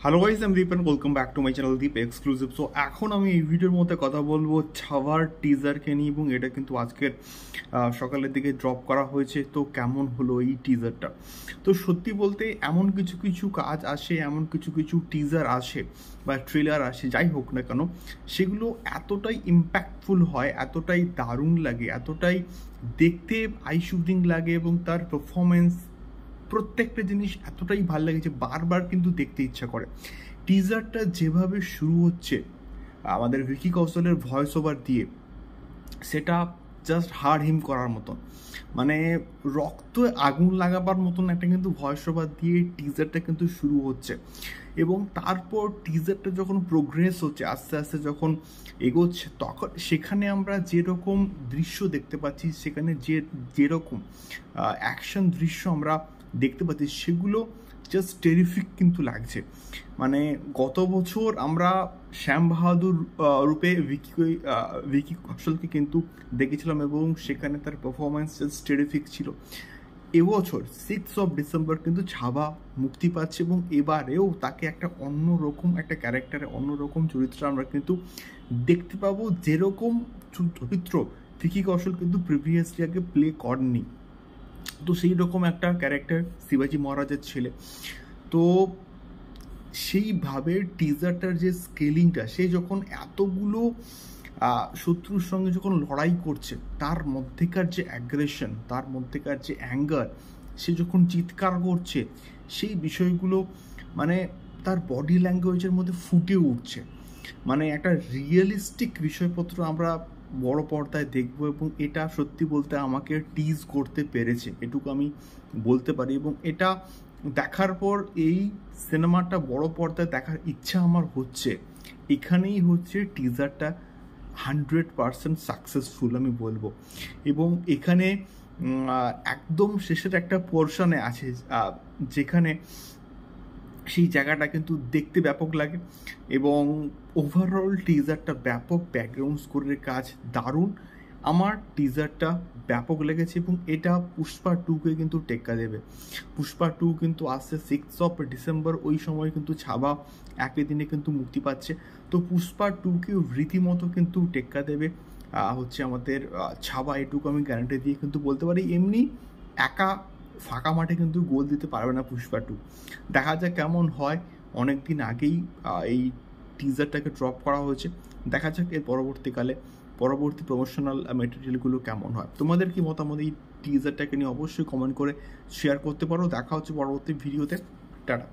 Hello guys, আমি Deep and welcome back to my channel Deep exclusive. So এখন আমি এই ভিডিওর মধ্যে কথা বলবো ছাওয়ার টিজারকে নিয়ে, এবং এটা কিন্তু আজকের সকালের দিকে ড্রপ করা হয়েছে। তো কেমন হলো এই টিজারটা? তো সত্যি বলতে এমন কিছু কিছু কাজ আসে, এমন কিছু কিছু টিজার আসে বা ট্রেলার আসে, যাই হোক না কেন, সেগুলো এতটাই ইম্প্যাক্টফুল হয়, এতটাই দারুণ লাগে, এতটাই দেখতে আই শুটিং লাগে, এবং তার পারফরমেন্স প্রত্যেকটা জিনিস এতটাই ভালো লাগে যে বারবার কিন্তু দেখতে ইচ্ছা করে। টিজারটা যেভাবে শুরু হচ্ছে আমাদের ভিকি কৌশলের ভয়েস ওভার দিয়ে, সেটা জাস্ট হাড় হিম করার মতন, মানে রক্ত আগুন লাগাবার মতন একটা কিন্তু ভয়েস ওভার দিয়ে টিজারটা কিন্তু শুরু হচ্ছে। এবং তারপর টিজারটা যখন প্রোগ্রেস হচ্ছে, আস্তে আস্তে যখন এগোচ্ছে, তখন সেখানে আমরা যেরকম দৃশ্য দেখতে পাচ্ছি, সেখানে যেরকম অ্যাকশন দৃশ্য আমরা দেখতে পাচ্ছি, সেগুলো জাস্ট টেরিফিক কিন্তু লাগছে। মানে গত বছর আমরা শ্যাম বাহাদুর রূপে ভিকি কৌশলকে কিন্তু দেখেছিলাম, এবং সেখানে তার পারফরমেন্স জাস্ট টেরিফিক ছিল। এবছর 6 ডিসেম্বর কিন্তু ছাবা মুক্তি পাচ্ছে, এবং এবারেও তাকে একটা অন্যরকম একটা ক্যারেক্টারে, অন্যরকম চরিত্র আমরা কিন্তু দেখতে পাবো, যেরকম চরিত্র ভিকি কৌশল কিন্তু প্রিভিয়াসলি আগে প্লে করেননি। তো সেই রকম একটা ক্যারেক্টার শিবাজি মহারাজের ছেলে। তো সেইভাবে টিজারটার যে স্কেলিংটা, সে যখন এতগুলো শত্রুর সঙ্গে যখন লড়াই করছে, তার মধ্যেকার যে অ্যাগ্রেশন, তার মধ্যেকার যে অ্যাঙ্গার, সে যখন চিৎকার করছে, সেই বিষয়গুলো মানে তার বডি ল্যাঙ্গুয়েজের মধ্যে ফুটে উঠছে। মানে একটা রিয়েলিস্টিক বিষয়পত্র আমরা বড় পর্দায় দেখব, এবং এটা সত্যি বলতে আমাকে টিজ করতে পেরেছে, এটুকু আমি বলতে পারি। এবং এটা দেখার পর এই সিনেমাটা বড় পর্দায় দেখার ইচ্ছা আমার হচ্ছে। এখানেই হচ্ছে টিজারটা 100% সাকসেসফুল আমি বলবো। এবং এখানে একদম শেষের একটা পোর্শনে আছে যেখানে সেই জায়গাটা কিন্তু দেখতে ব্যাপক লাগে, এবং ওভারঅল টিজারটা ব্যাপক, ব্যাকগ্রাউন্ড স্কোরের কাজ দারুণ। আমার টিজারটা ব্যাপক লেগেছে, এবং এটা পুষ্পা 2কে কিন্তু টেক্কা দেবে। পুষ্পা 2 কিন্তু আসছে 6 ডিসেম্বর, ওই সময় কিন্তু ছাবা একই দিনে কিন্তু মুক্তি পাচ্ছে। তো পুষ্পা 2কেও রীতিমতো কিন্তু টেক্কা দেবে হচ্ছে আমাদের ছাবা, এটুকু আমি গ্যারান্টি দিয়ে কিন্তু বলতে পারি। এমনি একা ফাঁকা মাঠে কিন্তু গোল দিতে পারবে না পুষ্পা 2। দেখা যাক কেমন হয়। অনেক দিন আগেই এই টিজারটাকে ড্রপ করা হয়েছে, দেখা যাক এর পরবর্তীকালে পরবর্তী প্রমোশনাল মেটেরিয়ালগুলো কেমন হয়। তোমাদের কি মতামত এই টিজারটাকে নিয়ে অবশ্যই কমেন্ট করে শেয়ার করতে পারো। দেখা হচ্ছে পরবর্তী ভিডিওতে। টাটা।